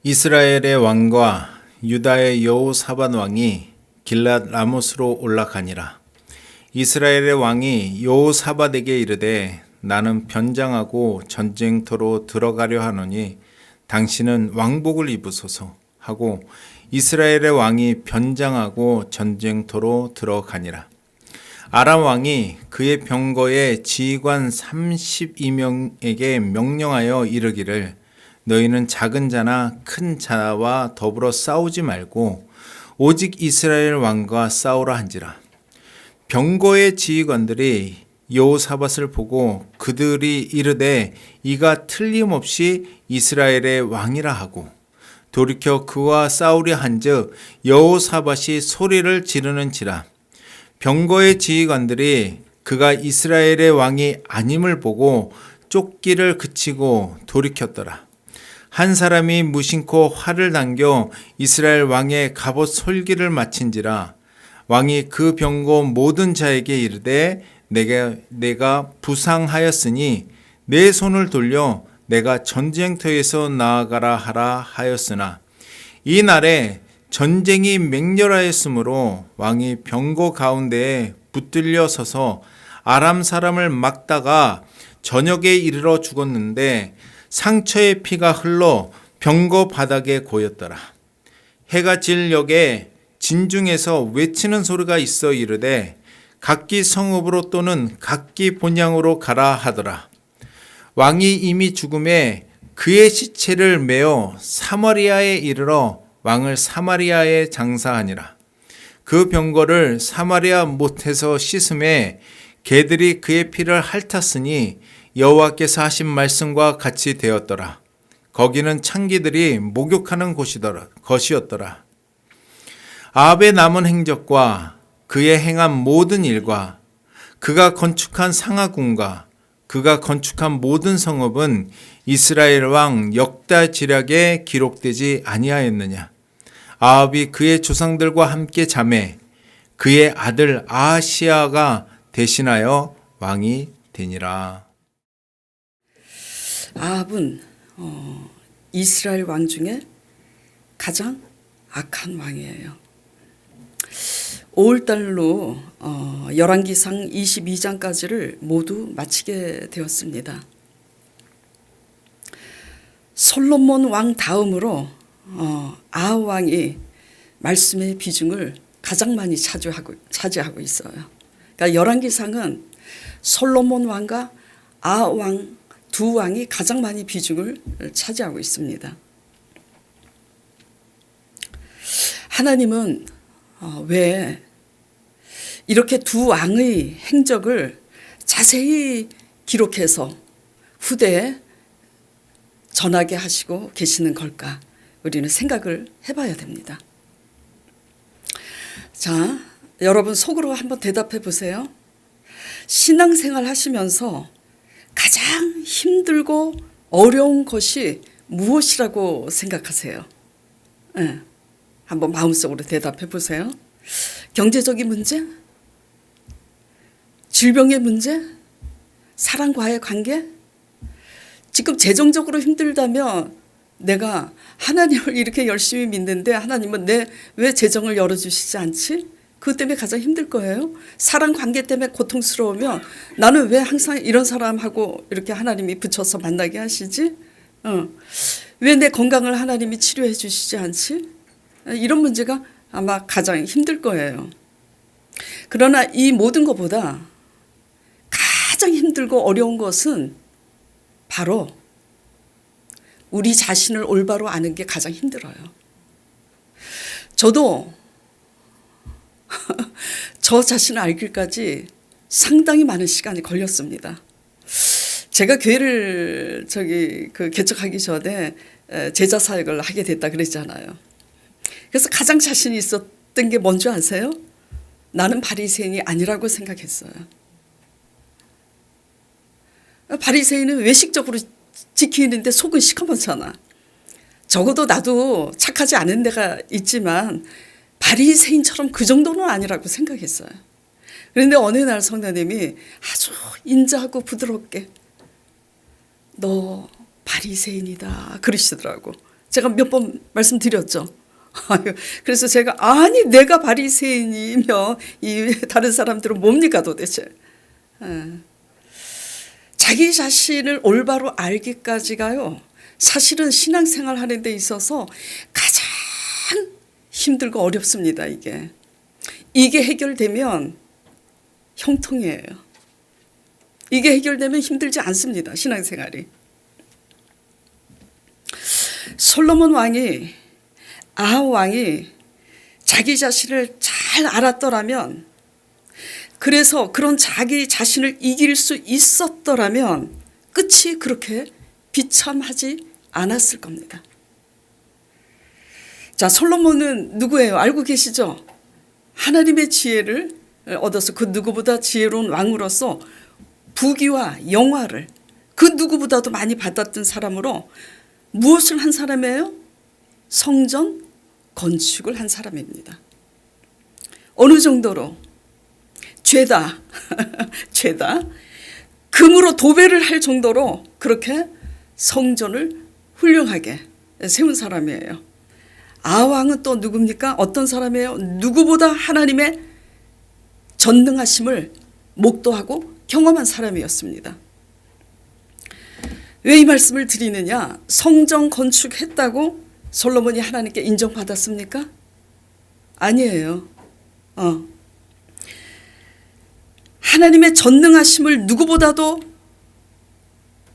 이스라엘의 왕과 유다의 여호사밧 왕이 길랏 라못으로 올라가니라. 이스라엘의 왕이 여호사밧에게 이르되 나는 변장하고 전쟁터로 들어가려 하노니 당신은 왕복을 입으소서 하고 이스라엘의 왕이 변장하고 전쟁터로 들어가니라. 아람 왕이 그의 병거의 지휘관 32명에게 명령하여 이르기를 너희는 작은 자나 큰 자와 더불어 싸우지 말고 오직 이스라엘 왕과 싸우라 한지라. 병거의 지휘관들이 여호사밧을 보고 그들이 이르되 이가 틀림없이 이스라엘의 왕이라 하고 돌이켜 그와 싸우려 한즉 여호사밧이 소리를 지르는지라. 병거의 지휘관들이 그가 이스라엘의 왕이 아님을 보고 쫓기를 그치고 돌이켰더라. 한 사람이 무심코 활을 당겨 이스라엘 왕의 갑옷 솔기를 마친지라. 왕이 그 병거 모든 자에게 이르되 내가 부상하였으니 내 손을 돌려 내가 전쟁터에서 나아가라 하라 하였으나 이 날에 전쟁이 맹렬하였으므로 왕이 병거 가운데에 붙들려 서서 아람 사람을 막다가 저녁에 이르러 죽었는데 상처의 피가 흘러 병거 바닥에 고였더라. 해가 질 역에 진중에서 외치는 소리가 있어 이르되 각기 성읍으로 또는 각기 본향으로 가라 하더라. 왕이 이미 죽음에 그의 시체를 메어 사마리아에 이르러 왕을 사마리아에 장사하니라. 그 병거를 사마리아 못에서 씻음에 개들이 그의 피를 핥았으니 여호와께서 하신 말씀과 같이 되었더라. 거기는 창기들이 목욕하는 것이었더라. 아합의 남은 행적과 그의 행한 모든 일과 그가 건축한 상하궁과 그가 건축한 모든 성읍은 이스라엘 왕 역다 지략에 기록되지 아니하였느냐. 아합이 그의 조상들과 함께 자매 그의 아들 아하시야가 대신하여 왕이 되니라. 아합은 이스라엘 왕 중에 가장 악한 왕이에요. 5월달로 열왕기상 22장까지를 모두 마치게 되었습니다. 솔로몬 왕 다음으로 아합 왕이 말씀의 비중을 가장 많이 차지하고 있어요. 그러니까 열왕기상은 솔로몬 왕과 아합 왕 두 왕이 가장 많이 비중을 차지하고 있습니다. 하나님은 왜 이렇게 두 왕의 행적을 자세히 기록해서 후대에 전하게 하시고 계시는 걸까? 우리는 생각을 해봐야 됩니다. 자, 여러분 속으로 한번 대답해 보세요. 신앙생활 하시면서 가장 힘들고 어려운 것이 무엇이라고 생각하세요? 네, 한번 마음속으로 대답해 보세요. 경제적인 문제? 질병의 문제? 사람과의 관계? 지금 재정적으로 힘들다면 내가 하나님을 이렇게 열심히 믿는데 하나님은 왜 재정을 열어주시지 않지? 그것 때문에 가장 힘들 거예요. 사람 관계 때문에 고통스러우면 나는 왜 항상 이런 사람하고 이렇게 하나님이 붙여서 만나게 하시지? 왜 내 건강을 하나님이 치료해 주시지 않지? 이런 문제가 아마 가장 힘들 거예요. 그러나 이 모든 것보다 가장 힘들고 어려운 것은 바로 우리 자신을 올바로 아는 게 가장 힘들어요. 저도 저 자신을 알기까지 상당히 많은 시간이 걸렸습니다. 제가 교회를 개척하기 전에 제자 사역을 하게 됐다 그랬잖아요. 그래서 가장 자신이 있었던 게 뭔지 아세요? 나는 바리새인이 아니라고 생각했어요. 바리새인은 외식적으로 지키는데 속은 시커멓잖아. 적어도 나도 착하지 않은 데가 있지만 바리새인처럼 그 정도는 아니라고 생각했어요. 그런데 어느 날 성도님이 아주 인자하고 부드럽게 너 바리새인이다 그러시더라고. 제가 몇 번 말씀드렸죠. 아유, 그래서 제가 아니 내가 바리새인이며 이 다른 사람들은 뭡니까 도대체. 자기 자신을 올바로 알기까지가요. 사실은 신앙생활 하는 데 있어서 가장 힘들고 어렵습니다. 이게 해결되면 형통이에요. 이게 해결되면 힘들지 않습니다. 신앙생활이. 솔로몬 왕이 아합 왕이 자기 자신을 잘 알았더라면, 그래서 그런 자기 자신을 이길 수 있었더라면 끝이 그렇게 비참하지 않았을 겁니다. 자, 솔로몬은 누구예요? 알고 계시죠? 하나님의 지혜를 얻어서 그 누구보다 지혜로운 왕으로서 부귀와 영화를 그 누구보다도 많이 받았던 사람으로 무엇을 한 사람이에요? 성전 건축을 한 사람입니다. 어느 정도로? 죄다. 죄다. 금으로 도배를 할 정도로 그렇게 성전을 훌륭하게 세운 사람이에요. 아왕은 또 누굽니까? 어떤 사람이에요? 누구보다 하나님의 전능하심을 목도하고 경험한 사람이었습니다. 왜 이 말씀을 드리느냐? 성전 건축했다고 솔로몬이 하나님께 인정받았습니까? 아니에요. 하나님의 전능하심을 누구보다도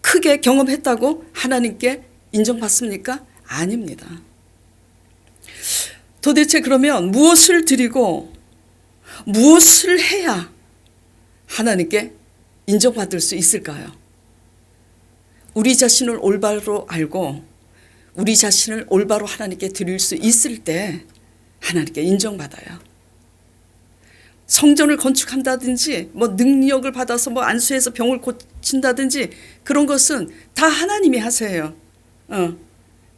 크게 경험했다고 하나님께 인정받습니까? 아닙니다. 도대체 그러면 무엇을 드리고 무엇을 해야 하나님께 인정받을 수 있을까요? 우리 자신을 올바로 알고 우리 자신을 올바로 하나님께 드릴 수 있을 때 하나님께 인정받아요. 성전을 건축한다든지 뭐 능력을 받아서 뭐 안수해서 병을 고친다든지 그런 것은 다 하나님이 하세요.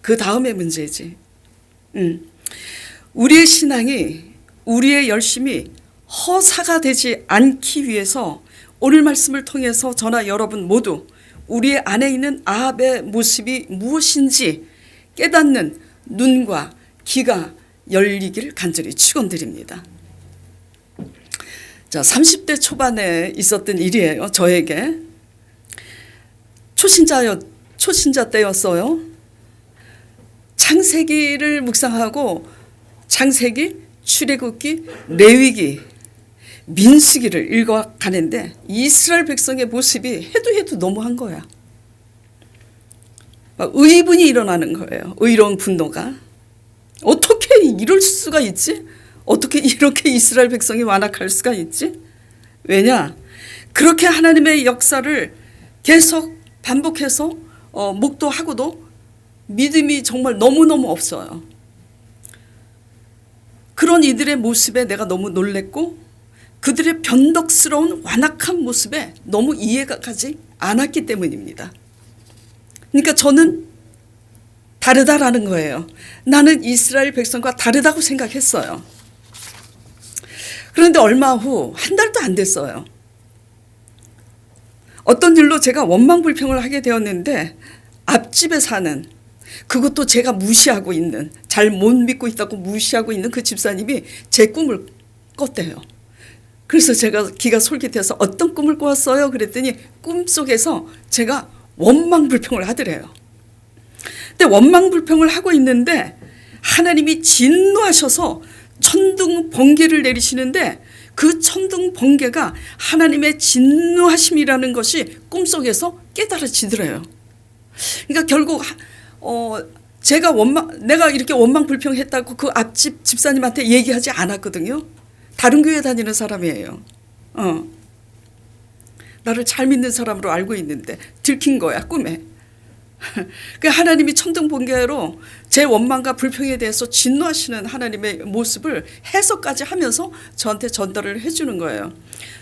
그 다음의 문제지. 우리의 신앙이, 우리의 열심이 허사가 되지 않기 위해서 오늘 말씀을 통해서 저나 여러분 모두 우리 안에 있는 아합의 모습이 무엇인지 깨닫는 눈과 귀가 열리길 간절히 축원드립니다. 자, 30대 초반에 있었던 일이에요. 저에게. 초신자 때였어요. 창세기를 묵상하고 창세기, 출애굽기, 레위기, 민수기를 읽어가는데 이스라엘 백성의 모습이 해도 너무한 거야. 막 의분이 일어나는 거예요. 의로운 분노가. 어떻게 이럴 수가 있지? 어떻게 이렇게 이스라엘 백성이 완악할 수가 있지? 왜냐? 그렇게 하나님의 역사를 계속 반복해서 목도하고도 믿음이 정말 너무너무 없어요. 그런 이들의 모습에 내가 너무 놀랬고 그들의 변덕스러운 완악한 모습에 너무 이해가 가지 않았기 때문입니다. 그러니까 저는 다르다라는 거예요. 나는 이스라엘 백성과 다르다고 생각했어요. 그런데 얼마 후 한 달도 안 됐어요. 어떤 일로 제가 원망불평을 하게 되었는데 앞집에 사는, 그것도 제가 무시하고 있는, 잘 못 믿고 있다고 무시하고 있는 그 집사님이 제 꿈을 꿨대요. 그래서 제가 기가 솔깃해서 어떤 꿈을 꾸었어요? 그랬더니 꿈속에서 제가 원망불평을 하더래요. 근데 원망불평을 하고 있는데 하나님이 진노하셔서 천둥 번개를 내리시는데 그 천둥 번개가 하나님의 진노하심이라는 것이 꿈속에서 깨달아지더래요. 그러니까 결국 내가 이렇게 원망불평했다고 그 앞집 집사님한테 얘기하지 않았거든요. 다른 교회 다니는 사람이에요. 나를 잘 믿는 사람으로 알고 있는데 들킨 거야, 꿈에. 그 하나님이 천둥 번개로 제 원망과 불평에 대해서 진노하시는 하나님의 모습을 해석까지 하면서 저한테 전달을 해주는 거예요.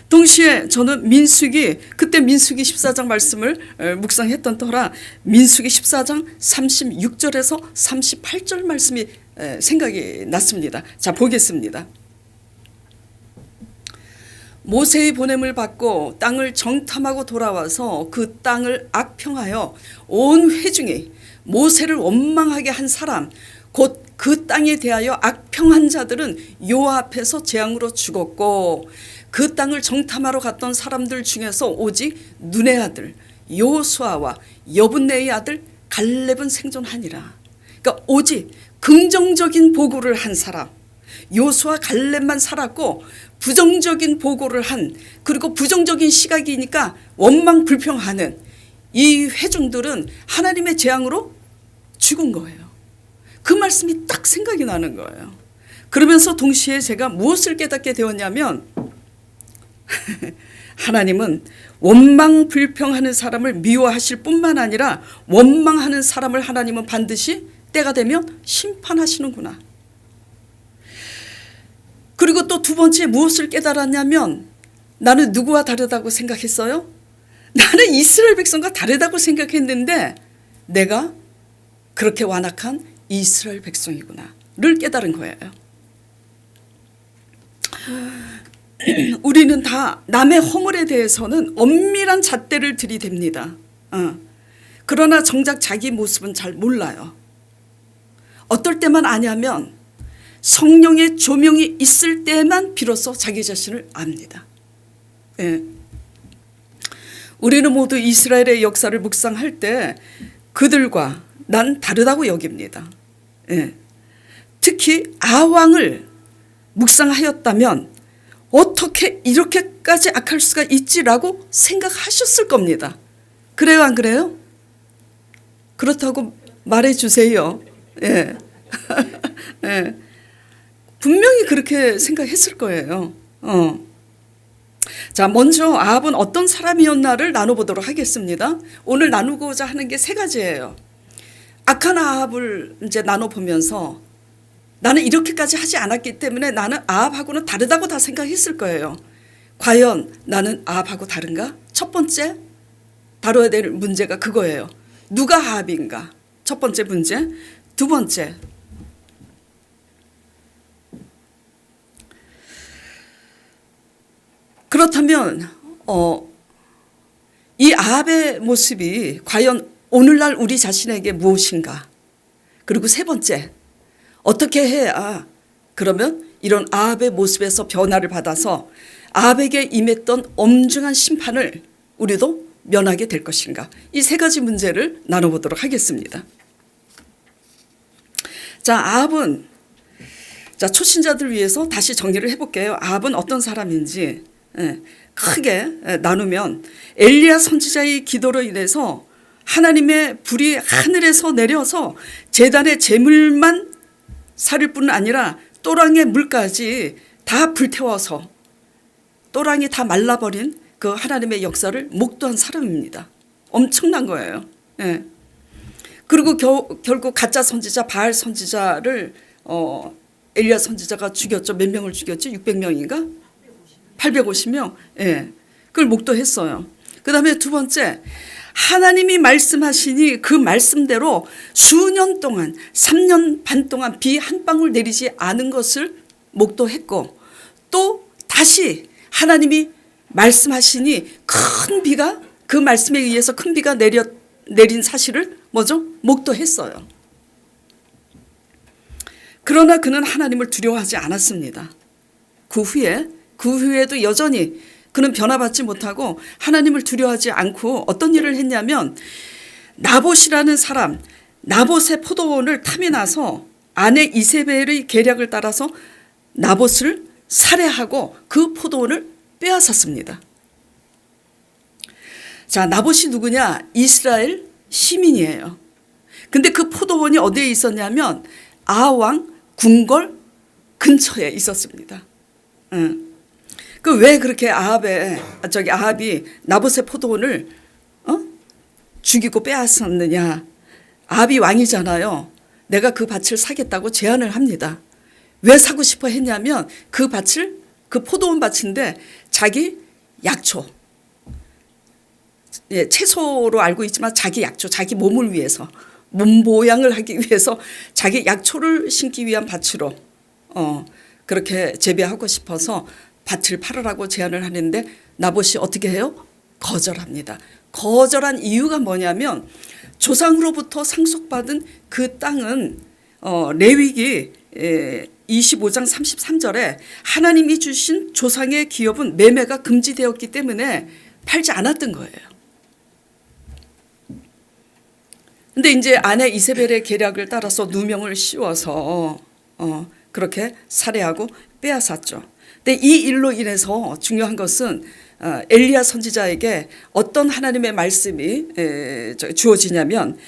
동시에 저는 그때 민수기 14장 말씀을 묵상했던 터라 민수기 14장 36절에서 38절 말씀이 생각이 났습니다. 자, 보겠습니다. 모세의 보냄을 받고 땅을 정탐하고 돌아와서 그 땅을 악평하여 온 회중이 모세를 원망하게 한 사람, 곧 그 땅에 대하여 악평한 자들은 여호와 앞에서 재앙으로 죽었고, 그 땅을 정탐하러 갔던 사람들 중에서 오직 눈의 아들 여호수아와 여분네의 아들 갈렙은 생존하니라. 그러니까 오직 긍정적인 보고를 한 사람, 여호수아 갈렙만 살았고, 부정적인 보고를 한, 그리고 부정적인 시각이니까 원망 불평하는 이 회중들은 하나님의 재앙으로 죽은 거예요. 그 말씀이 딱 생각이 나는 거예요. 그러면서 동시에 제가 무엇을 깨닫게 되었냐면 하나님은 원망 불평하는 사람을 미워하실 뿐만 아니라 원망하는 사람을 하나님은 반드시 때가 되면 심판하시는구나. 그리고 또 두 번째 무엇을 깨달았냐면, 나는 누구와 다르다고 생각했어요? 나는 이스라엘 백성과 다르다고 생각했는데 내가 그렇게 완악한 이스라엘 백성이구나를 깨달은 거예요. 우리는 다 남의 허물에 대해서는 엄밀한 잣대를 들이댑니다. 그러나 정작 자기 모습은 잘 몰라요. 어떨 때만 아냐면 성령의 조명이 있을 때만 비로소 자기 자신을 압니다. 예. 우리는 모두 이스라엘의 역사를 묵상할 때 그들과 난 다르다고 여깁니다. 예. 특히 아왕을 묵상하였다면 어떻게 이렇게까지 악할 수가 있지라고 생각하셨을 겁니다. 그래요, 안 그래요? 그렇다고 말해주세요. 예. 예. 분명히 그렇게 생각했을 거예요. 자, 먼저 아합은 어떤 사람이었나를 나눠보도록 하겠습니다. 오늘 나누고자 하는 게 세 가지예요. 악한 아합을 이제 나눠보면서 나는 이렇게까지 하지 않았기 때문에 나는 아합하고는 다르다고 다 생각했을 거예요. 과연 나는 아합하고 다른가? 첫 번째 다뤄야 될 문제가 그거예요. 누가 아합인가? 첫 번째 문제. 두 번째, 그렇다면 이 아합의 모습이 과연 오늘날 우리 자신에게 무엇인가? 그리고 세 번째, 어떻게 해야 그러면 이런 아합의 모습에서 변화를 받아서 아합에게 임했던 엄중한 심판을 우리도 면하게 될 것인가? 이 세 가지 문제를 나눠보도록 하겠습니다. 자, 아합은, 자, 초신자들 위해서 다시 정리를 해볼게요. 아합은 어떤 사람인지 크게 나누면, 엘리야 선지자의 기도로 인해서 하나님의 불이 하늘에서 내려서 제단의 제물만 살일 뿐 아니라 또랑의 물까지 다 불태워서 또랑이 다 말라버린 그 하나님의 역사를 목도한 사람입니다. 엄청난 거예요. 예. 그리고 결국 가짜 선지자 바알 선지자를 엘리야 선지자가 죽였죠. 몇 명을 죽였죠? 600명인가? 850명. 예. 그걸 목도했어요. 그다음에 두 번째, 하나님이 말씀하시니 그 말씀대로 수년 동안 3년 반 동안 비 한 방울 내리지 않은 것을 목도했고, 또 다시 하나님이 말씀하시니 큰 비가, 그 말씀에 의해서 큰 비가 내린 사실을 뭐죠? 목도했어요. 그러나 그는 하나님을 두려워하지 않았습니다. 그 후에도 여전히 그는 변화받지 못하고 하나님을 두려워하지 않고 어떤 일을 했냐면, 나봇이라는 사람, 나봇의 포도원을 탐이 나서 아내 이세벨의 계략을 따라서 나봇을 살해하고 그 포도원을 빼앗았습니다. 자, 나봇이 누구냐? 이스라엘 시민이에요. 근데 그 포도원이 어디에 있었냐면 아왕 궁궐 근처에 있었습니다. 그 왜 그렇게 아합이 나봇의 포도원을 죽이고 빼앗았느냐? 아합이 왕이잖아요. 내가 그 밭을 사겠다고 제안을 합니다. 왜 사고 싶어 했냐면 그 포도원 밭인데 자기 약초, 예, 채소로 알고 있지만 자기 약초, 자기 몸을 위해서, 몸 보양을 하기 위해서 자기 약초를 심기 위한 밭으로 그렇게 재배하고 싶어서 밭을 팔으라고 제안을 하는데 나봇이 어떻게 해요? 거절합니다. 거절한 이유가 뭐냐면 조상으로부터 상속받은 그 땅은 레위기 25장 33절에 하나님이 주신 조상의 기업은 매매가 금지되었기 때문에 팔지 않았던 거예요. 근데 이제 아내 이세벨의 계략을 따라서 누명을 씌워서 그렇게 살해하고 빼앗았죠. 근데 이 일로 인해서 중요한 것은 엘리야 선지자에게 어떤 하나님의 말씀이 주어지냐면,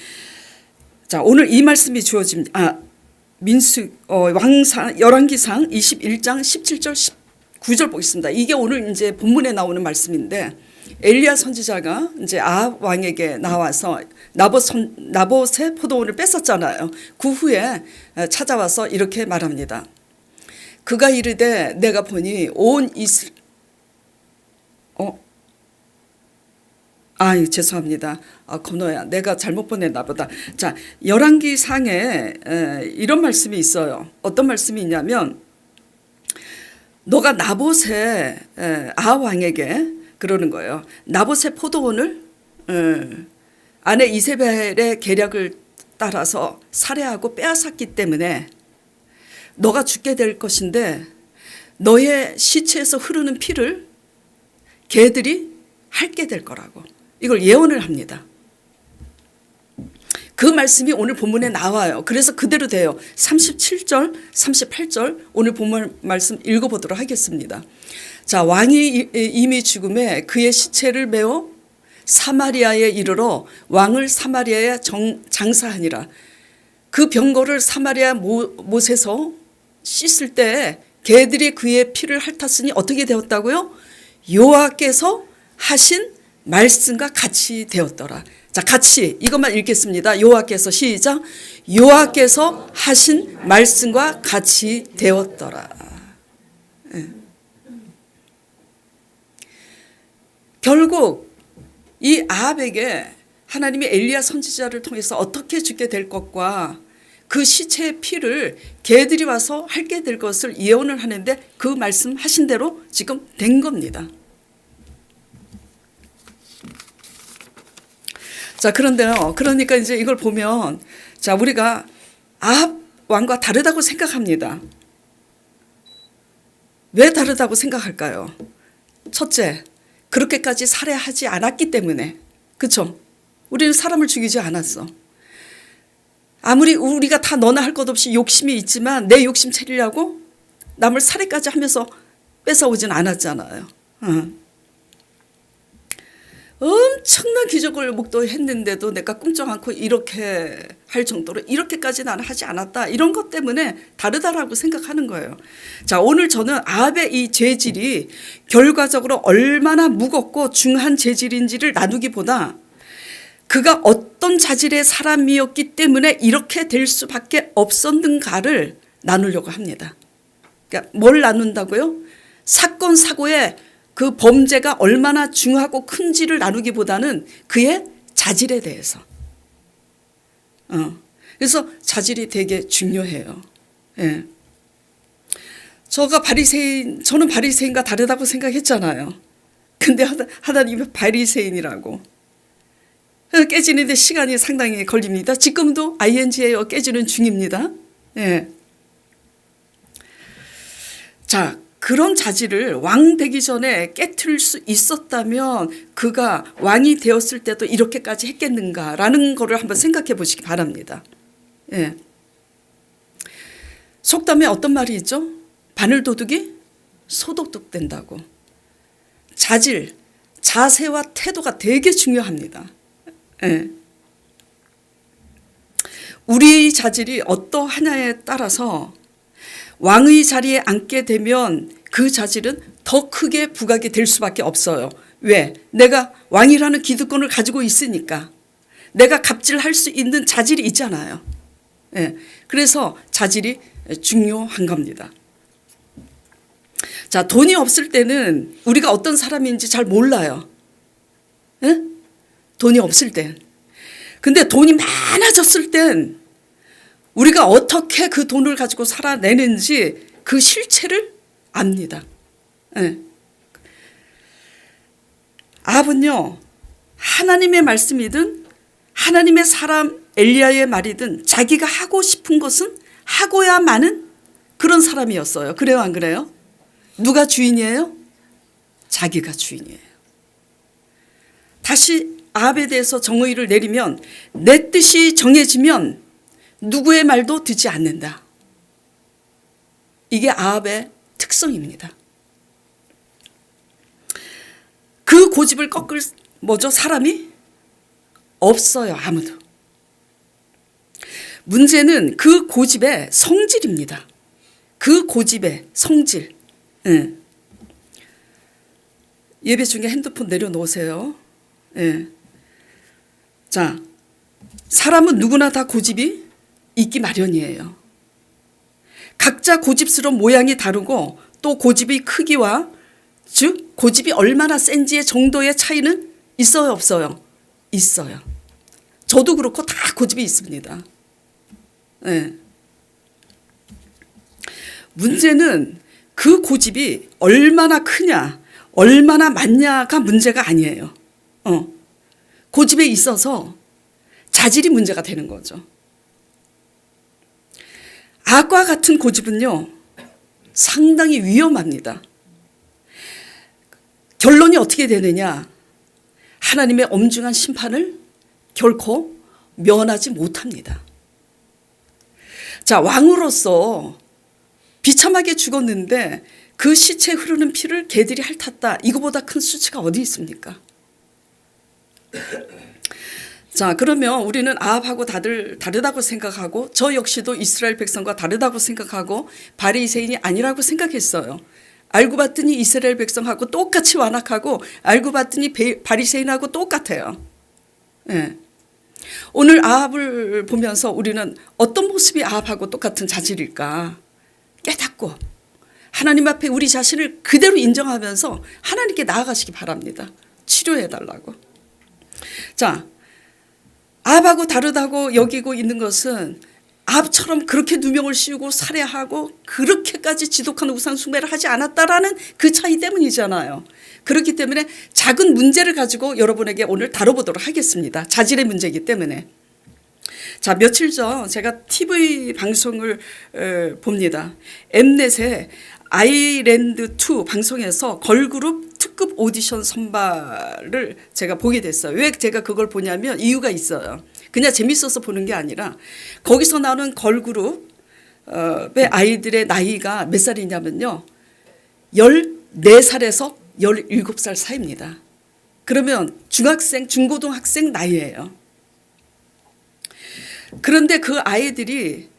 자 오늘 이 말씀이 주어집니다. 왕상 열왕기상 21장 17절 19절 보겠습니다. 이게 오늘 이제 본문에 나오는 말씀인데, 엘리야 선지자가 이제 아합 왕에게 나와서 나봇의 포도원을 뺏었잖아요. 그 후에 찾아와서 이렇게 말합니다. 그가 이르되 내가 보니 온 죄송합니다. 건호야, 내가 잘못 보냈나 보다. 자, 열왕기상에 이런 말씀이 있어요. 어떤 말씀이 있냐면, 너가 나봇의 아합 왕에게 그러는 거예요. 나봇의 포도원을 아내 이세벨의 계략을 따라서 살해하고 빼앗았기 때문에 너가 죽게 될 것인데 너의 시체에서 흐르는 피를 개들이 핥게 될 거라고, 이걸 예언을 합니다. 그 말씀이 오늘 본문에 나와요. 그래서 그대로 돼요. 37절, 38절 오늘 본문 말씀 읽어보도록 하겠습니다. 자, 왕이 이미 죽음에 그의 시체를 메어 사마리아에 이르러 왕을 사마리아에 장사하니라. 그 병거를 사마리아 못에서 씻을 때 개들이 그의 피를 핥았으니 어떻게 되었다고요? 여호와께서 하신 말씀과 같이 되었더라. 자, 같이 이것만 읽겠습니다. 여호와께서, 시작. 여호와께서 하신 말씀과 같이 되었더라. 네. 결국 이 아합에게 하나님이 엘리야 선지자를 통해서 어떻게 죽게 될 것과 그 시체의 피를 개들이 와서 핥게 될 것을 예언을 하는데, 그 말씀하신 대로 지금 된 겁니다. 자, 그런데요, 그러니까 이제 이걸 보면, 자, 우리가 아합 왕과 다르다고 생각합니다. 왜 다르다고 생각할까요? 첫째, 그렇게까지 살해하지 않았기 때문에. 그렇죠? 우리는 사람을 죽이지 않았어. 아무리 우리가 다 너나 할 것 없이 욕심이 있지만 내 욕심 채리려고 남을 살해까지 하면서 뺏어오진 않았잖아요. 엄청난 기적을 목도했는데도 내가 꿈쩍 않고 이렇게 할 정도로 이렇게까지 나는 하지 않았다. 이런 것 때문에 다르다라고 생각하는 거예요. 자, 오늘 저는 아합의 이 죄질이 결과적으로 얼마나 무겁고 중한 죄질인지를 나누기보다 그가 어떤 자질의 사람이었기 때문에 이렇게 될 수밖에 없었는가를 나누려고 합니다. 그러니까 뭘 나눈다고요? 사건 사고의 그 범죄가 얼마나 중하고 큰지를 나누기보다는 그의 자질에 대해서. 그래서 자질이 되게 중요해요. 예. 저는 바리새인과 다르다고 생각했잖아요. 근데 하나님이 바리새인이라고. 깨지는데 시간이 상당히 걸립니다. 지금도 ing예요. 깨지는 중입니다. 예. 자, 그런 자질을 왕 되기 전에 깨트릴 수 있었다면 그가 왕이 되었을 때도 이렇게까지 했겠는가라는 거를 한번 생각해 보시기 바랍니다. 예. 속담에 어떤 말이 있죠? 바늘도둑이 소도둑 된다고. 자질, 자세와 태도가 되게 중요합니다. 예. 우리 자질이 어떠하냐에 따라서 왕의 자리에 앉게 되면 그 자질은 더 크게 부각이 될 수밖에 없어요. 왜? 내가 왕이라는 기득권을 가지고 있으니까. 내가 갑질할 수 있는 자질이 있잖아요. 예. 그래서 자질이 중요한 겁니다. 자, 돈이 없을 때는 우리가 어떤 사람인지 잘 몰라요. 예? 돈이 없을 땐. 근데 돈이 많아졌을 땐 우리가 어떻게 그 돈을 가지고 살아내는지 그 실체를 압니다. 예. 아합은요, 하나님의 말씀이든 하나님의 사람 엘리야의 말이든 자기가 하고 싶은 것은 하고야 마는 그런 사람이었어요. 그래요, 안 그래요? 누가 주인이에요? 자기가 주인이에요. 다시 아합에 대해서 정의를 내리면 내 뜻이 정해지면 누구의 말도 듣지 않는다. 이게 아합의 특성입니다. 그 고집을 꺾을 사람이 없어요. 아무도. 문제는 그 고집의 성질입니다. 그 고집의 성질. 예배 중에 핸드폰 내려놓으세요. 자, 사람은 누구나 다 고집이 있기 마련이에요. 각자 고집스러운 모양이 다르고 또 고집의 크기와 즉 고집이 얼마나 센지의 정도의 차이는 있어요, 없어요? 있어요. 저도 그렇고 다 고집이 있습니다. 문제는 그 고집이 얼마나 크냐, 얼마나 많냐가 문제가 아니에요. 고집에 있어서 자질이 문제가 되는 거죠. 악과 같은 고집은요, 상당히 위험합니다. 결론이 어떻게 되느냐? 하나님의 엄중한 심판을 결코 면하지 못합니다. 자, 왕으로서 비참하게 죽었는데 그 시체에 흐르는 피를 개들이 핥았다. 이거보다 큰 수치가 어디 있습니까? 자, 그러면 우리는 아합하고 다들 다르다고 생각하고 저 역시도 이스라엘 백성과 다르다고 생각하고 바리새인이 아니라고 생각했어요. 알고 봤더니 이스라엘 백성하고 똑같이 완악하고 알고 봤더니 바리새인하고 똑같아요. 오늘 아합을 보면서 우리는 어떤 모습이 아합하고 똑같은 자질일까 깨닫고 하나님 앞에 우리 자신을 그대로 인정하면서 하나님께 나아가시기 바랍니다. 치료해달라고. 자, 아합하고 다르다고 여기고 있는 것은 아합처럼 그렇게 누명을 씌우고 살해하고 그렇게까지 지독한 우상 숭배를 하지 않았다라는 그 차이 때문이잖아요. 그렇기 때문에 작은 문제를 가지고 여러분에게 오늘 다뤄보도록 하겠습니다. 자질의 문제이기 때문에. 자, 며칠 전 제가 TV 방송을 봅니다. 엠넷에 아일랜드2 방송에서 걸그룹 특급 오디션 선발을 제가 보게 됐어요. 왜 제가 그걸 보냐면 이유가 있어요. 그냥 재밌어서 보는 게 아니라 거기서 나오는 걸그룹의 아이들의 나이가 몇 살이냐면요. 14살에서 17살 사이입니다. 그러면 중학생, 중고등학생 나이예요. 그런데 그 아이들이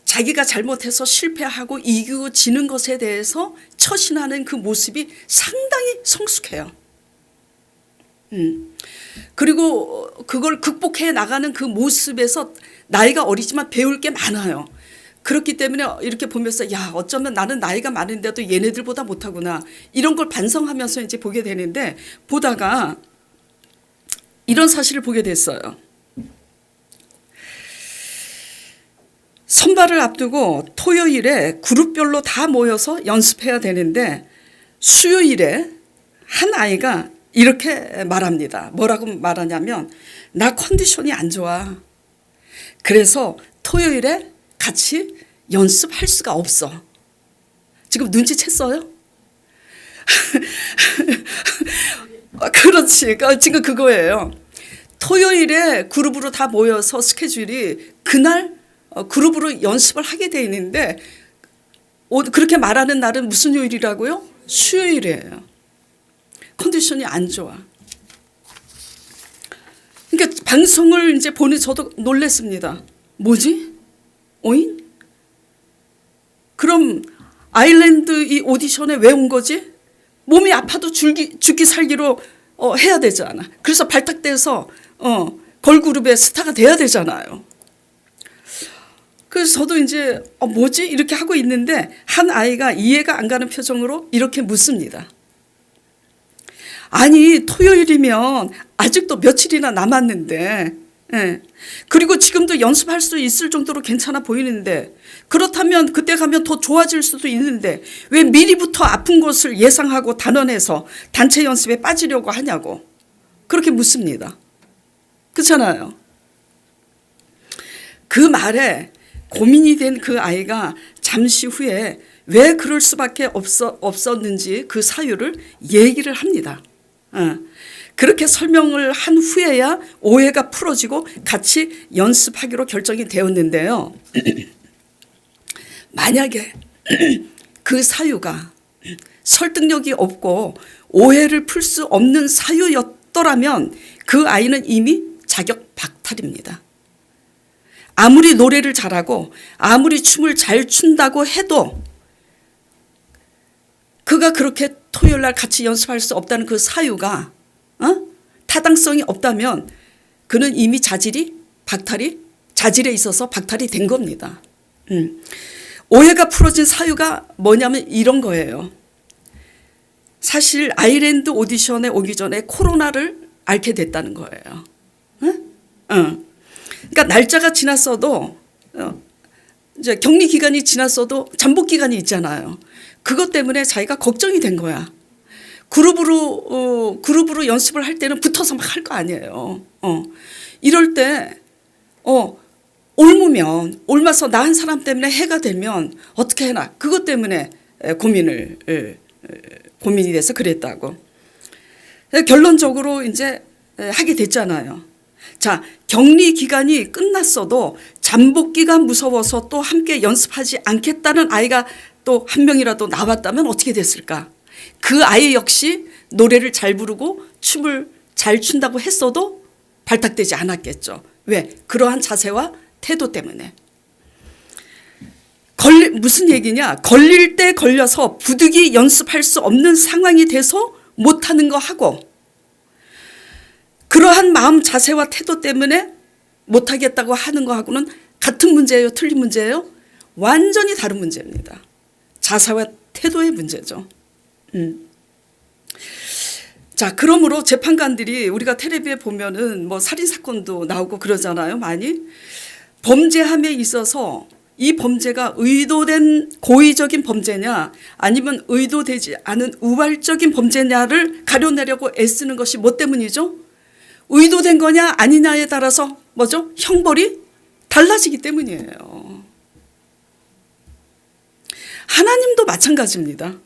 자기가 잘못해서 실패하고 이기고 지는 것에 대해서 처신하는 그 모습이 상당히 성숙해요. 그리고 그걸 극복해 나가는 그 모습에서 나이가 어리지만 배울 게 많아요. 그렇기 때문에 이렇게 보면서 야, 어쩌면 나는 나이가 많은데도 얘네들보다 못하구나. 이런 걸 반성하면서 이제 보게 되는데 보다가 이런 사실을 보게 됐어요. 선발을 앞두고 토요일에 그룹별로 다 모여서 연습해야 되는데 수요일에 한 아이가 이렇게 말합니다. 뭐라고 말하냐면 나 컨디션이 안 좋아. 그래서 토요일에 같이 연습할 수가 없어. 지금 눈치챘어요? 그렇지. 지금 그거예요. 토요일에 그룹으로 다 모여서 스케줄이 그날 그룹으로 연습을 하게 돼 있는데 그렇게 말하는 날은 무슨 요일이라고요? 수요일이에요. 컨디션이 안 좋아. 그러니까 방송을 이제 보니 저도 놀랐습니다. 뭐지? 오잉? 그럼 아일랜드 이 오디션에 왜 온 거지? 몸이 아파도 죽기 살기로 해야 되잖아. 그래서 발탁돼서 걸그룹의 스타가 돼야 되잖아요. 그래서 저도 이제 뭐지? 이렇게 하고 있는데 한 아이가 이해가 안 가는 표정으로 이렇게 묻습니다. 아니 토요일이면 아직도 며칠이나 남았는데 예. 그리고 지금도 연습할 수 있을 정도로 괜찮아 보이는데, 그렇다면 그때 가면 더 좋아질 수도 있는데 왜 미리부터 아픈 것을 예상하고 단언해서 단체 연습에 빠지려고 하냐고 그렇게 묻습니다. 그렇잖아요. 그 말에 고민이 된 그 아이가 잠시 후에 왜 그럴 수밖에 없었는지 그 사유를 얘기를 합니다. 그렇게 설명을 한 후에야 오해가 풀어지고 같이 연습하기로 결정이 되었는데요. 만약에 그 사유가 설득력이 없고 오해를 풀 수 없는 사유였더라면 그 아이는 이미 자격 박탈입니다. 아무리 노래를 잘하고 아무리 춤을 잘 춘다고 해도 그가 그렇게 토요일 날 같이 연습할 수 없다는 그 사유가 타당성이 없다면 그는 이미 자질에 있어서 박탈이 된 겁니다. 오해가 풀어진 사유가 뭐냐면 이런 거예요. 사실 아이랜드 오디션에 오기 전에 코로나를 앓게 됐다는 거예요. 그러니까 날짜가 지났어도 이제 격리 기간이 지났어도 잠복 기간이 있잖아요. 그것 때문에 자기가 걱정이 된 거야. 그룹으로 연습을 할 때는 붙어서 막 할 거 아니에요. 이럴 때 옮아서 나 한 사람 때문에 해가 되면 어떻게 해나 그것 때문에 고민이 돼서 그랬다고. 결론적으로 이제 하게 됐잖아요. 자, 격리 기간이 끝났어도 잠복 기간 무서워서 또 함께 연습하지 않겠다는 아이가 또 한 명이라도 나왔다면 어떻게 됐을까? 그 아이 역시 노래를 잘 부르고 춤을 잘 춘다고 했어도 발탁되지 않았겠죠. 왜? 그러한 자세와 태도 때문에. 무슨 얘기냐? 걸릴 때 걸려서 부득이 연습할 수 없는 상황이 돼서 못하는 거 하고 그러한 마음 자세와 태도 때문에 못하겠다고 하는 거하고는 같은 문제예요? 틀린 문제예요? 완전히 다른 문제입니다. 자세와 태도의 문제죠. 자, 그러므로 재판관들이 우리가 텔레비에 보면은 뭐 살인 사건도 나오고 그러잖아요. 많이 범죄함에 있어서 이 범죄가 의도된 고의적인 범죄냐 아니면 의도되지 않은 우발적인 범죄냐를 가려내려고 애쓰는 것이 뭐 때문이죠? 의도된 거냐 아니냐에 따라서 뭐죠? 형벌이 달라지기 때문이에요. 하나님도 마찬가지입니다.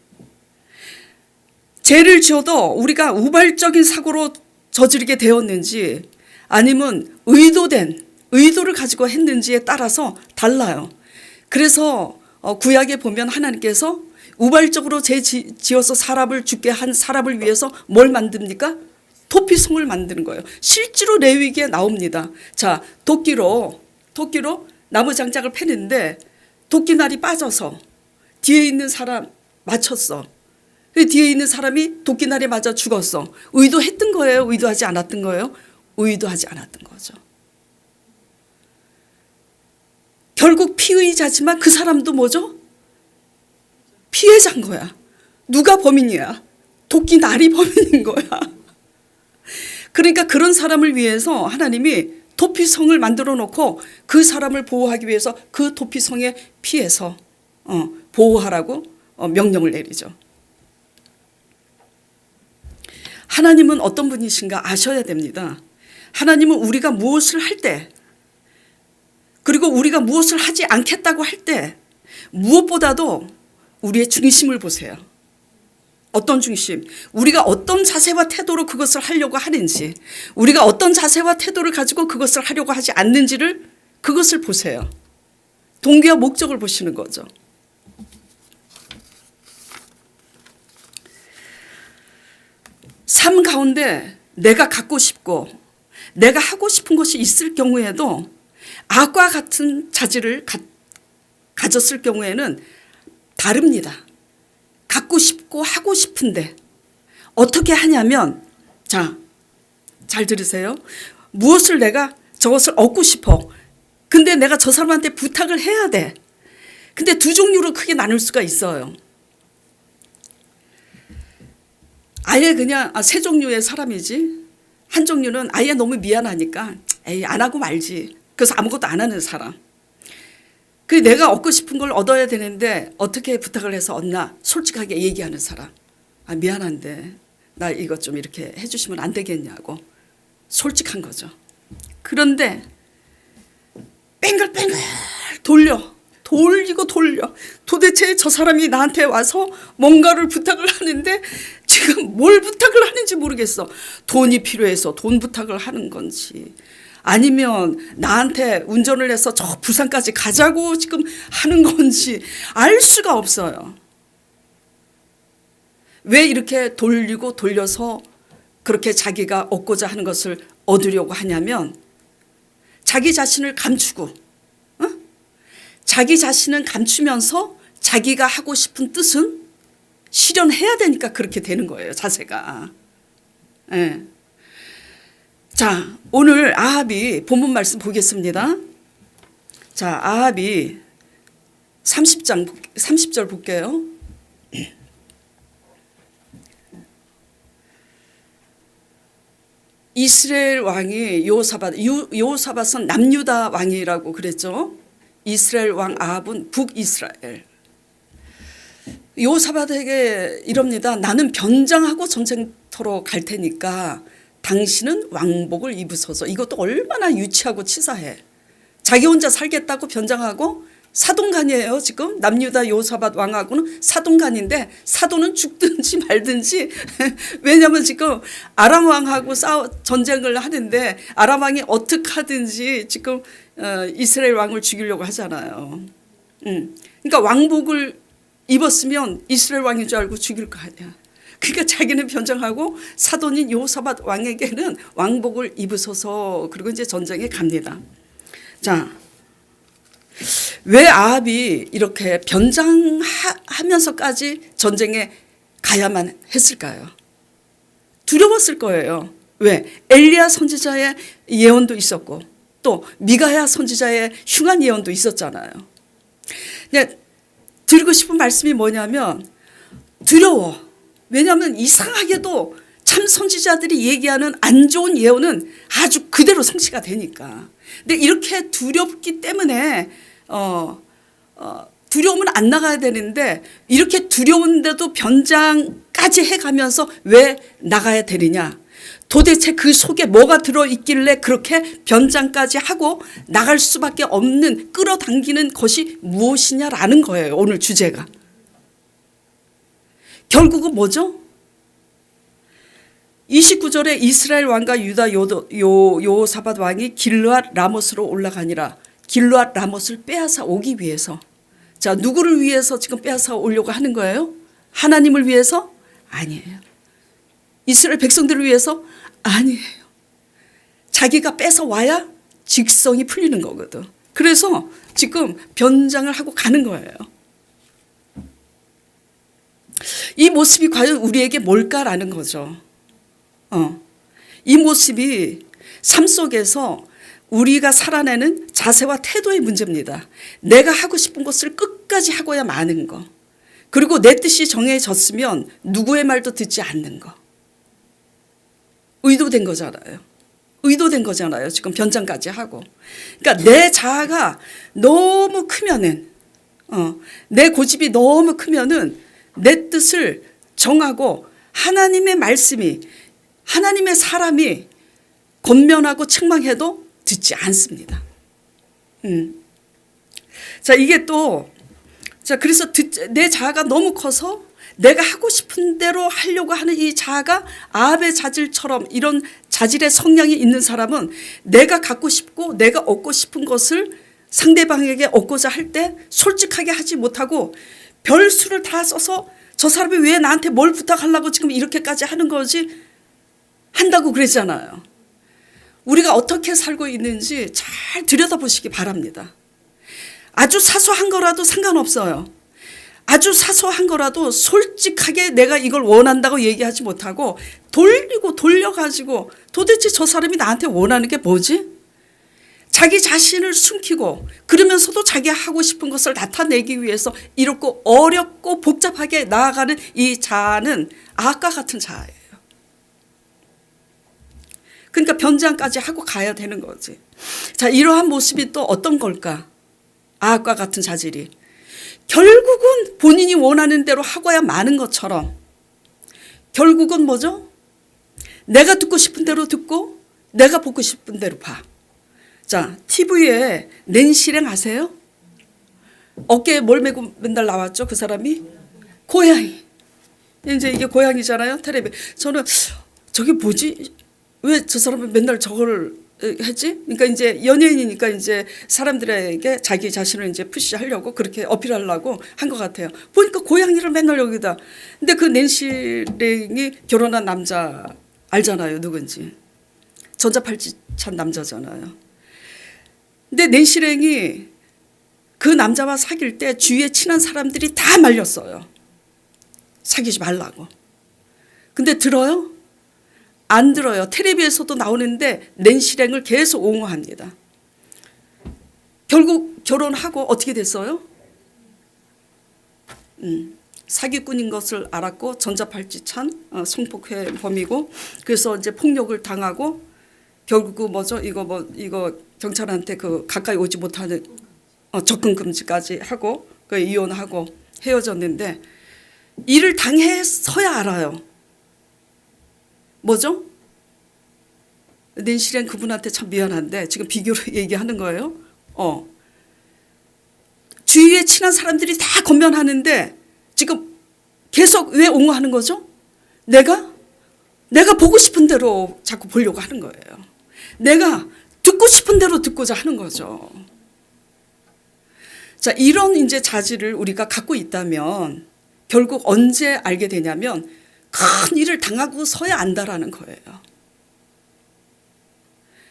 죄를 지어도 우리가 우발적인 사고로 저지르게 되었는지 아니면 의도를 가지고 했는지에 따라서 달라요. 그래서 구약에 보면 하나님께서 우발적으로 죄 지어서 사람을 죽게 한 사람을 위해서 뭘 만듭니까? 도피성을 만드는 거예요. 실제로 레위기에 나옵니다. 자, 도끼로 나무 장작을 패는데 도끼날이 빠져서 뒤에 있는 사람 맞췄어. 뒤에 있는 사람이 도끼날에 맞아 죽었어. 의도했던 거예요? 의도하지 않았던 거예요? 의도하지 않았던 거죠. 결국 피의자지만 그 사람도 뭐죠? 피해자인 거야. 누가 범인이야? 도끼날이 범인인 거야. 그러니까 그런 사람을 위해서 하나님이 도피성을 만들어 놓고 그 사람을 보호하기 위해서 그 도피성에 피해서 보호하라고 명령을 내리죠. 하나님은 어떤 분이신가 아셔야 됩니다. 하나님은 우리가 무엇을 할 때 그리고 우리가 무엇을 하지 않겠다고 할 때 무엇보다도 우리의 중심을 보세요. 어떤 중심? 우리가 어떤 자세와 태도로 그것을 하려고 하는지 우리가 어떤 자세와 태도를 가지고 그것을 하려고 하지 않는지를 그것을 보세요. 동기와 목적을 보시는 거죠. 삶 가운데 내가 갖고 싶고 내가 하고 싶은 것이 있을 경우에도 악과 같은 자질을 가졌을 경우에는 다릅니다. 갖고 싶고 하고 싶은데 어떻게 하냐면 자, 잘 들으세요. 무엇을 내가 저것을 얻고 싶어. 근데 내가 저 사람한테 부탁을 해야 돼. 근데 두 종류로 크게 나눌 수가 있어요. 아예 그냥 세 종류의 사람이지 한 종류는 아예 너무 미안하니까 에이, 안 하고 말지. 그래서 아무것도 안 하는 사람. 그 내가 얻고 싶은 걸 얻어야 되는데 어떻게 부탁을 해서 얻나 솔직하게 얘기하는 사람. 아, 미안한데 나 이것 좀 이렇게 해주시면 안 되겠냐고 솔직한 거죠. 그런데 뱅글뱅글 돌리고 돌려. 도대체 저 사람이 나한테 와서 뭔가를 부탁을 하는데 지금 뭘 부탁을 하는지 모르겠어. 돈이 필요해서 돈 부탁을 하는 건지 아니면 나한테 운전을 해서 저 부산까지 가자고 지금 하는 건지 알 수가 없어요. 왜 이렇게 돌리고 돌려서 그렇게 자기가 얻고자 하는 것을 얻으려고 하냐면 자기 자신을 감추고 자기 자신은 감추면서 자기가 하고 싶은 뜻은 실현해야 되니까 그렇게 되는 거예요. 자세가. 네. 자, 오늘 아합이 본문 말씀 보겠습니다. 자, 아합이 30절 볼게요. 이스라엘 왕이 여호사밧은 남유다 왕이라고 그랬죠. 이스라엘 왕 아합은 북이스라엘. 여호사밧에게 이럽니다. 나는 변장하고 전쟁터로 갈 테니까 당신은 왕복을 입으소서. 이것도 얼마나 유치하고 치사해. 자기 혼자 살겠다고 변장하고 사돈간이에요. 지금 남유다 여호사밧 왕하고는 사돈간인데 사돈은 죽든지 말든지 왜냐하면 지금 아람 왕하고 전쟁을 하는데 아람 왕이 어떻게 하든지 지금 이스라엘 왕을 죽이려고 하잖아요. 그러니까 왕복을 입었으면 이스라엘 왕인 줄 알고 죽일 거 아니야. 그러니까 자기는 변장하고 사돈인 여호사밧 왕에게는 왕복을 입으소서. 그리고 이제 전쟁에 갑니다. 자, 왜 아합이 이렇게 변장하면서까지 전쟁에 가야만 했을까요? 두려웠을 거예요. 왜? 엘리야 선지자의 예언도 있었고 또 미가야 선지자의 흉한 예언도 있었잖아요. 그냥 드리고 싶은 말씀이 뭐냐면 두려워. 왜냐하면 이상하게도 참 선지자들이 얘기하는 안 좋은 예언은 아주 그대로 성취가 되니까. 근데 이렇게 두렵기 때문에 두려움은 안 나가야 되는데 이렇게 두려운데도 변장까지 해가면서 왜 나가야 되느냐. 도대체 그 속에 뭐가 들어있길래 그렇게 변장까지 하고 나갈 수밖에 없는 끌어당기는 것이 무엇이냐라는 거예요. 오늘 주제가. 결국은 뭐죠? 29절에 이스라엘 왕과 유다 여호사밧 왕이 길르앗 라못으로 올라가니라. 길르앗 라못을 빼앗아 오기 위해서. 자, 누구를 위해서 지금 빼앗아 오려고 하는 거예요? 하나님을 위해서? 아니에요. 이스라엘 백성들을 위해서? 아니에요. 자기가 뺏어와야 직성이 풀리는 거거든. 그래서 지금 변장을 하고 가는 거예요. 이 모습이 과연 우리에게 뭘까라는 거죠. 이 모습이 삶 속에서 우리가 살아내는 자세와 태도의 문제입니다. 내가 하고 싶은 것을 끝까지 하고야 마는 거. 그리고 내 뜻이 정해졌으면 누구의 말도 듣지 않는 거. 의도된 거잖아요. 의도된 거잖아요. 지금 변장까지 하고. 그러니까 내 자아가 너무 크면은, 내 고집이 너무 크면은 내 뜻을 정하고 하나님의 말씀이, 하나님의 사람이 권면하고 책망해도 듣지 않습니다. 자, 이게 또, 자, 그래서 내 자아가 너무 커서 내가 하고 싶은 대로 하려고 하는 이 자아가 아합의 자질처럼 이런 자질의 성향이 있는 사람은 내가 갖고 싶고 내가 얻고 싶은 것을 상대방에게 얻고자 할 때 솔직하게 하지 못하고 별수를 다 써서 저 사람이 왜 나한테 뭘 부탁하려고 지금 이렇게까지 하는 거지 한다고 그랬잖아요. 우리가 어떻게 살고 있는지 잘 들여다보시기 바랍니다. 아주 사소한 거라도 상관없어요. 아주 사소한 거라도 솔직하게 내가 이걸 원한다고 얘기하지 못하고 돌리고 돌려가지고 도대체 저 사람이 나한테 원하는 게 뭐지? 자기 자신을 숨기고 그러면서도 자기가 하고 싶은 것을 나타내기 위해서 이렇게 어렵고 복잡하게 나아가는 이 자아는 아합과 같은 자아예요. 그러니까 변장까지 하고 가야 되는 거지. 자, 이러한 모습이 또 어떤 걸까? 아합과 같은 자질이. 결국은 본인이 원하는 대로 하고야 마는 것처럼 결국은 뭐죠? 내가 듣고 싶은 대로 듣고 내가 보고 싶은 대로 봐. 자, TV에 낸실행 아세요? 어깨에 뭘 메고 맨날 나왔죠? 그 사람이? 고양이. 이제 이게 고양이잖아요. 텔레비. 저는 저게 뭐지? 왜 저 사람은 맨날 저걸 했지? 그러니까 이제 연예인이니까 이제 사람들에게 자기 자신을 이제 푸시하려고 그렇게 어필하려고 한 것 같아요. 보니까 고양이를 맨날 여기다. 근데 그 낸시랭이 결혼한 남자 알잖아요, 누군지. 전자팔찌 찬 남자잖아요. 근데 낸시랭이 그 남자와 사귈 때 주위에 친한 사람들이 다 말렸어요. 사귀지 말라고. 근데 들어요? 안 들어요. 텔레비에서도 나오는데 낸시랭을 계속 옹호합니다. 결국 결혼하고 어떻게 됐어요? 사기꾼인 것을 알았고 전자팔찌 찬 성폭행범이고 그래서 이제 폭력을 당하고 결국 뭐죠? 이거 경찰한테 그 가까이 오지 못하는 접근 금지까지 하고 그 이혼하고 헤어졌는데 이를 당해서야 알아요. 뭐죠? 낸시랭 그분한테 참 미안한데 지금 비교로 얘기하는 거예요. 주위에 친한 사람들이 다 권면하는데 지금 계속 왜 옹호하는 거죠? 내가 보고 싶은 대로 자꾸 보려고 하는 거예요. 내가 듣고 싶은 대로 듣고자 하는 거죠. 자, 이런 이제 자질을 우리가 갖고 있다면 결국 언제 알게 되냐면 큰 일을 당하고서야 안다라는 거예요.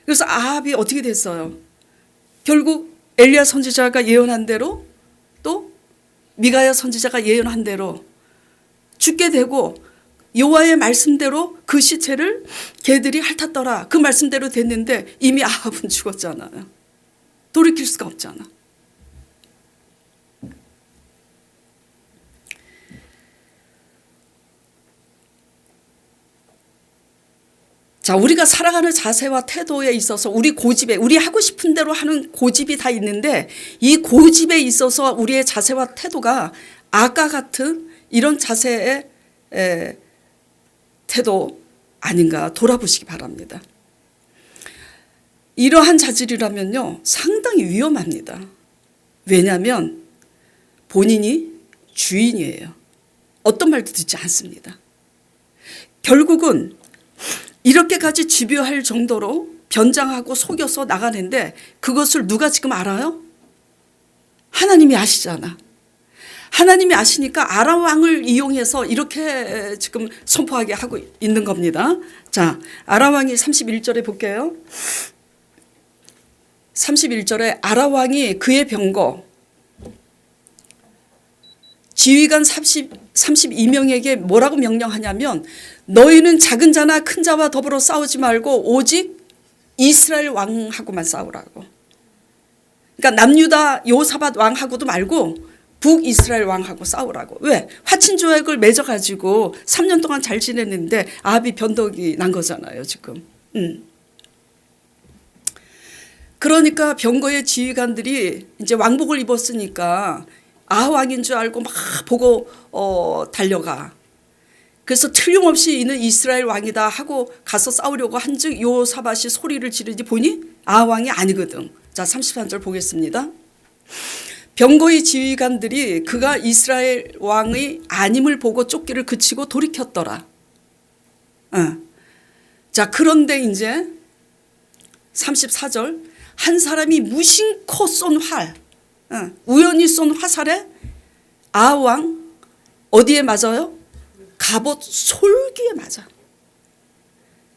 그래서 아합이 어떻게 됐어요? 결국 엘리야 선지자가 예언한 대로 또 미가야 선지자가 예언한 대로 죽게 되고 여호와의 말씀대로 그 시체를 개들이 핥았더라. 그 말씀대로 됐는데 이미 아합은 죽었잖아요. 돌이킬 수가 없잖아. 자, 우리가 살아가는 자세와 태도에 있어서 우리 고집에 우리 하고 싶은 대로 하는 고집이 다 있는데 이 고집에 있어서 우리의 자세와 태도가 아까 같은 이런 자세의 태도 아닌가 돌아보시기 바랍니다. 이러한 자질이라면요 상당히 위험합니다. 왜냐하면 본인이 주인이에요. 어떤 말도 듣지 않습니다. 결국은 이렇게까지 집요할 정도로 변장하고 속여서 나가는데 그것을 누가 지금 알아요? 하나님이 아시잖아. 하나님이 아시니까 아람 왕을 이용해서 이렇게 지금 선포하게 하고 있는 겁니다. 자, 아람 왕이 31절에 볼게요. 31절에 아람 왕이 그의 병거 지휘관 32명에게 뭐라고 명령하냐면 너희는 작은 자나 큰 자와 더불어 싸우지 말고 오직 이스라엘 왕하고만 싸우라고. 그러니까 남유다 여호사밧 왕하고도 말고 북이스라엘 왕하고 싸우라고. 왜? 화친조약을 맺어가지고 3년 동안 잘 지냈는데 아합이 변덕이 난 거잖아요 지금. 그러니까 병거의 지휘관들이 이제 왕복을 입었으니까 아합 왕인 줄 알고 막 보고 달려가. 그래서 틀림없이 이는 이스라엘 왕이다 하고 가서 싸우려고 한즉 여호사밧이 소리를 지르지 보니 아합 왕이 아니거든. 자, 33절 보겠습니다. 병거의 지휘관들이 그가 이스라엘 왕의 아님을 보고 쫓기를 그치고 돌이켰더라. 자, 그런데 이제 34절 한 사람이 무심코 쏜 활, 우연히 쏜 화살에 아합 왕 어디에 맞아요? 갑옷 솔기에 맞아.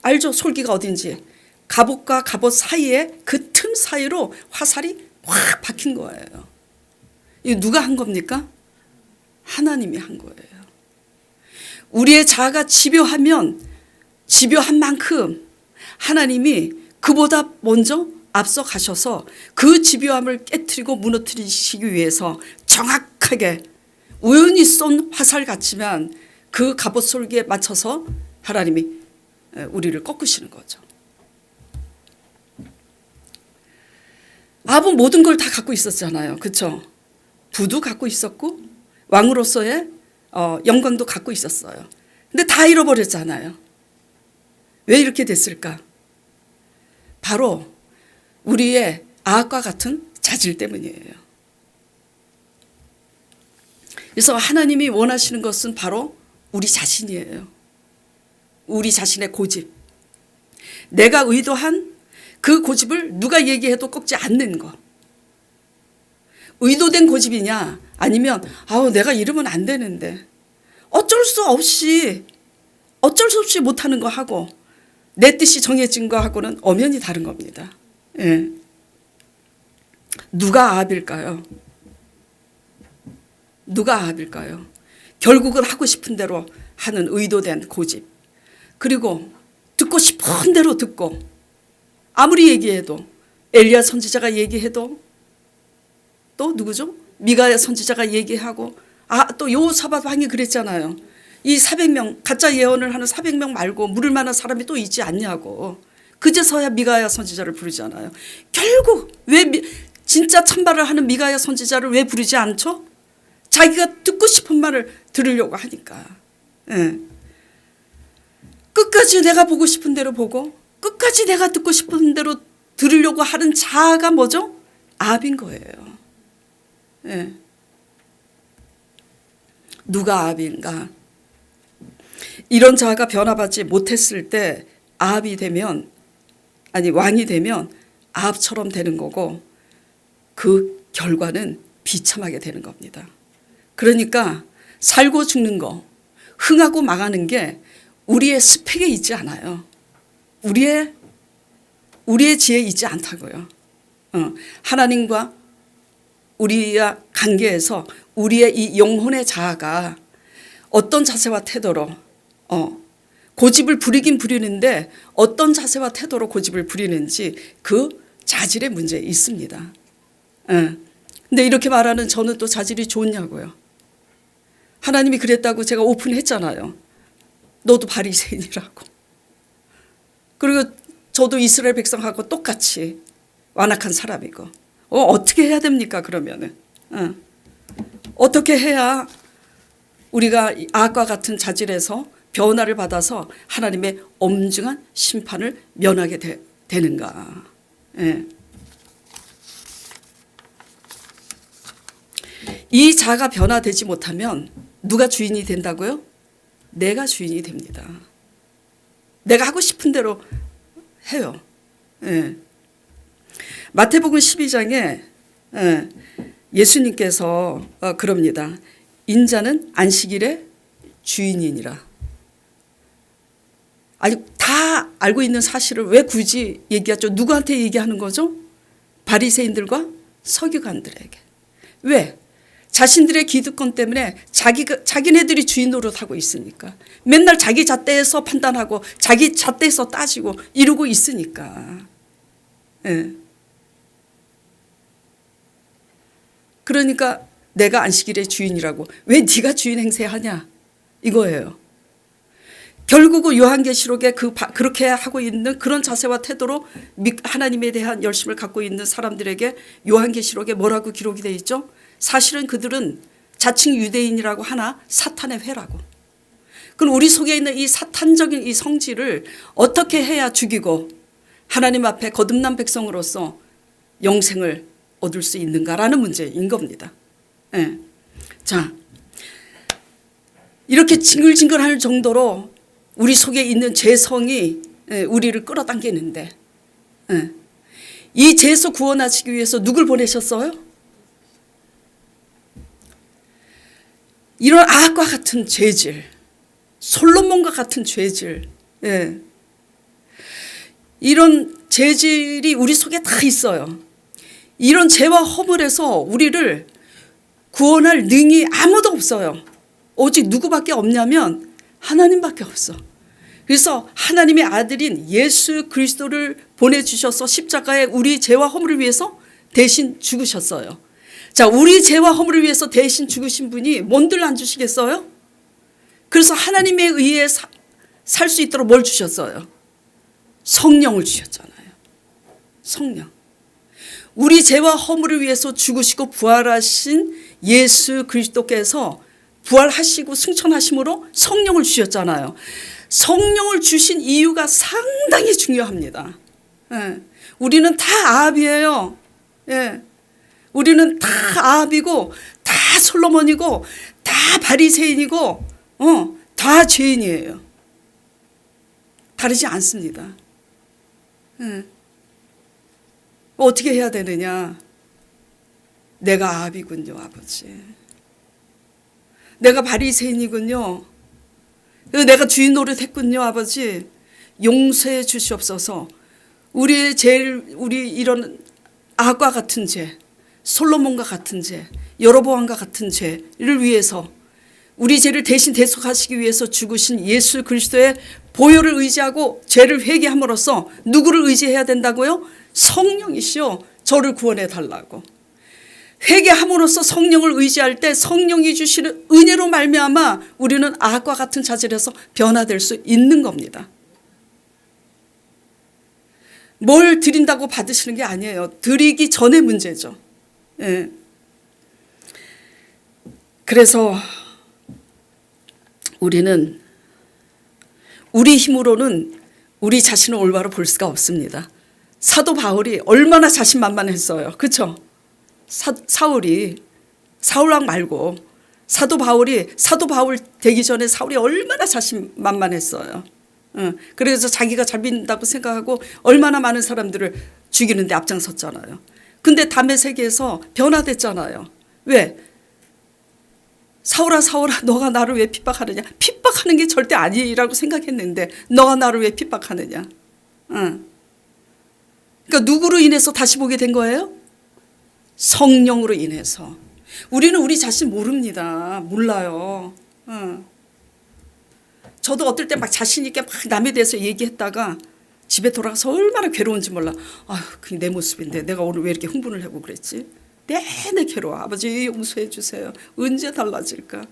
알죠? 솔기가 어딘지. 갑옷과 갑옷 사이에 그 틈 사이로 화살이 확 박힌 거예요. 이거 누가 한 겁니까? 하나님이 한 거예요. 우리의 자아가 집요하면 집요한 만큼 하나님이 그보다 먼저 앞서 가셔서 그 집요함을 깨트리고 무너뜨리시기 위해서 정확하게 우연히 쏜 화살 같지만 그 갑옷 솔기에 맞춰서 하나님이 우리를 꺾으시는 거죠. 아합은 모든 걸 다 갖고 있었잖아요. 그렇죠? 부도 갖고 있었고 왕으로서의 영광도 갖고 있었어요. 근데 다 잃어버렸잖아요. 왜 이렇게 됐을까? 바로 우리의 아합과 같은 자질 때문이에요. 그래서 하나님이 원하시는 것은 바로 우리 자신이에요. 우리 자신의 고집. 내가 의도한 그 고집을 누가 얘기해도 꺾지 않는 거. 의도된 고집이냐 아니면 내가 이러면 안 되는데 어쩔 수 없이 못하는 거 하고 내 뜻이 정해진 거 하고는 엄연히 다른 겁니다. 예. 누가 아합일까요? 누가 아합일까요? 결국은 하고 싶은 대로 하는 의도된 고집. 그리고 듣고 싶은 대로 듣고 아무리 얘기해도 엘리야 선지자가 얘기해도 또 누구죠? 미가야 선지자가 얘기하고 또 여호사밧 왕이 그랬잖아요. 이 400명 가짜 예언을 하는 400명 말고 물을 만한 사람이 또 있지 않냐고. 그제서야 미가야 선지자를 부르잖아요. 결국 왜 진짜 참말을 하는 미가야 선지자를 왜 부르지 않죠? 자기가 듣고 싶은 말을 들으려고 하니까. 예. 끝까지 내가 보고 싶은 대로 보고 끝까지 내가 듣고 싶은 대로 들으려고 하는 자아가 뭐죠? 아합인 거예요. 예. 누가 아합인가? 이런 자아가 변화받지 못했을 때 아합이 되면 왕이 되면 아합처럼 되는 거고 그 결과는 비참하게 되는 겁니다. 그러니까 살고 죽는 거, 흥하고 망하는 게 우리의 스펙에 있지 않아요. 우리의 지혜에 있지 않다고요. 하나님과 우리와 관계에서 우리의 이 영혼의 자아가 어떤 자세와 태도로 고집을 부리긴 부리는데 어떤 자세와 태도로 고집을 부리는지 그 자질의 문제에 있습니다. 근데 이렇게 말하는 저는 또 자질이 좋냐고요. 하나님이 그랬다고 제가 오픈했잖아요. 너도 바리새인이라고. 그리고 저도 이스라엘 백성하고 똑같이 완악한 사람이고. 어떻게 해야 됩니까 그러면은? 어떻게 해야 우리가 아합과 같은 자질에서 변화를 받아서 하나님의 엄중한 심판을 면하게 되는가? 예. 이 자가 변화되지 못하면 누가 주인이 된다고요? 내가 주인이 됩니다. 내가 하고 싶은 대로 해요. 예. 마태복음 12장에 예수님께서 그럽니다. 인자는 안식일의 주인이니라. 아니 다 알고 있는 사실을 왜 굳이 얘기하죠? 누구한테 얘기하는 거죠? 바리새인들과 서기관들에게. 왜? 자신들의 기득권 때문에 자기네들이 주인 노릇하고 있으니까. 맨날 자기 잣대에서 판단하고 자기 잣대에서 따지고 이러고 있으니까. 예. 그러니까 내가 안식일의 주인이라고. 왜 네가 주인 행세하냐? 이거예요. 결국은 요한계시록에 그렇게 하고 있는 그런 자세와 태도로 하나님에 대한 열심을 갖고 있는 사람들에게 요한계시록에 뭐라고 기록이 되어 있죠? 사실은 그들은 자칭 유대인이라고 하나 사탄의 회라고. 그럼 우리 속에 있는 이 사탄적인 이 성질을 어떻게 해야 죽이고 하나님 앞에 거듭난 백성으로서 영생을 얻을 수 있는가라는 문제인 겁니다. 예. 자, 이렇게 징글징글할 정도로 우리 속에 있는 죄성이 우리를 끌어당기는데 이 죄에서 구원하시기 위해서 누굴 보내셨어요? 이런 아합과 같은 죄질, 솔로몬과 같은 죄질, 이런 죄질이 우리 속에 다 있어요. 이런 죄와 허물에서 우리를 구원할 능이 아무도 없어요. 오직 누구밖에 없냐면 하나님밖에 없어. 그래서 하나님의 아들인 예수 그리스도를 보내주셔서 십자가에 우리 죄와 허물을 위해서 대신 죽으셨어요. 자, 우리 죄와 허물을 위해서 대신 죽으신 분이 뭔들 안 주시겠어요? 그래서 하나님에 의해 살 수 있도록 뭘 주셨어요? 성령을 주셨잖아요. 성령. 우리 죄와 허물을 위해서 죽으시고 부활하신 예수 그리스도께서 부활하시고 승천하심으로 성령을 주셨잖아요. 성령을 주신 이유가 상당히 중요합니다. 예. 우리는 다 아합이에요. 예. 우리는 다 아합이고 다 솔로몬이고 다 바리새인이고 다 죄인이에요. 다르지 않습니다. 예. 어떻게 해야 되느냐? 내가 아합이군요, 아버지. 내가 바리새인이군요. 내가 주인 노릇했군요, 아버지. 용서해 주시옵소서. 우리 이런 아합과 같은 죄, 솔로몬과 같은 죄, 여로보암과 같은 죄를 위해서 우리 죄를 대신 대속하시기 위해서 죽으신 예수 그리스도의 보혈을 의지하고 죄를 회개함으로써 누구를 의지해야 된다고요? 성령이시여 저를 구원해 달라고. 회개함으로써 성령을 의지할 때 성령이 주시는 은혜로 말미암아 우리는 아합과 같은 자질에서 변화될 수 있는 겁니다. 뭘 드린다고 받으시는 게 아니에요. 드리기 전의 문제죠. 예. 그래서 우리는 우리 힘으로는 우리 자신을 올바로 볼 수가 없습니다. 사도 바울이 얼마나 자신만만했어요. 그렇죠? 사울왕 말고 사도 바울 되기 전에 사울이 얼마나 자신만만했어요. 그래서 자기가 잘 믿는다고 생각하고 얼마나 많은 사람들을 죽이는데 앞장섰잖아요. 근데 담의 세계에서 변화됐잖아요. 왜? 사울아 너가 나를 왜 핍박하느냐? 핍박하는 게 절대 아니라고 생각했는데 너가 나를 왜 핍박하느냐? 그러니까 누구로 인해서 다시 보게 된 거예요? 성령으로 인해서. 우리는 우리 자신 모릅니다. 몰라요. 저도 어떨 때 막 자신 있게 막 남에 대해서 얘기했다가 집에 돌아가서 얼마나 괴로운지 몰라. 아휴, 그게 내 모습인데 내가 오늘 왜 이렇게 흥분을 하고 그랬지? 내내 괴로워. 아버지 용서해 주세요. 언제 달라질까?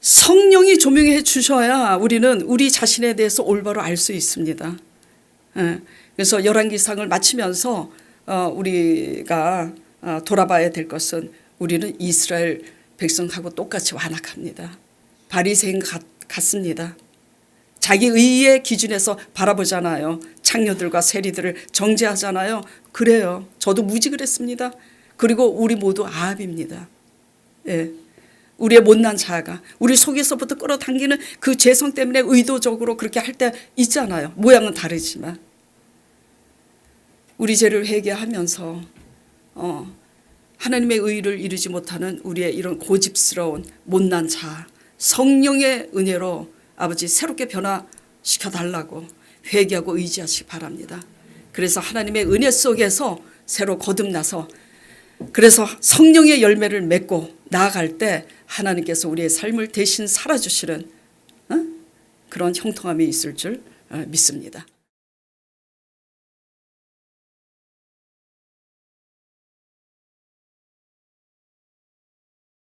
성령이 조명해 주셔야 우리는 우리 자신에 대해서 올바로 알 수 있습니다. 그래서 열왕기상을 마치면서 우리가 돌아봐야 될 것은 우리는 이스라엘 백성하고 똑같이 완악합니다. 바리새인 같습니다. 자기 의의 기준에서 바라보잖아요. 창녀들과 세리들을 정죄하잖아요. 그래요. 저도 무지 그랬습니다. 그리고 우리 모두 아합입니다. 예. 우리의 못난 자아가 우리 속에서부터 끌어당기는 그 죄성 때문에 의도적으로 그렇게 할 때 있잖아요. 모양은 다르지만 우리 죄를 회개하면서 하나님의 의를 이루지 못하는 우리의 이런 고집스러운 못난 자아, 성령의 은혜로 아버지 새롭게 변화시켜 달라고 회개하고 의지하시기 바랍니다. 그래서 하나님의 은혜 속에서 새로 거듭나서 그래서 성령의 열매를 맺고 나아갈 때 하나님께서 우리의 삶을 대신 살아주시는 그런 형통함이 있을 줄 믿습니다.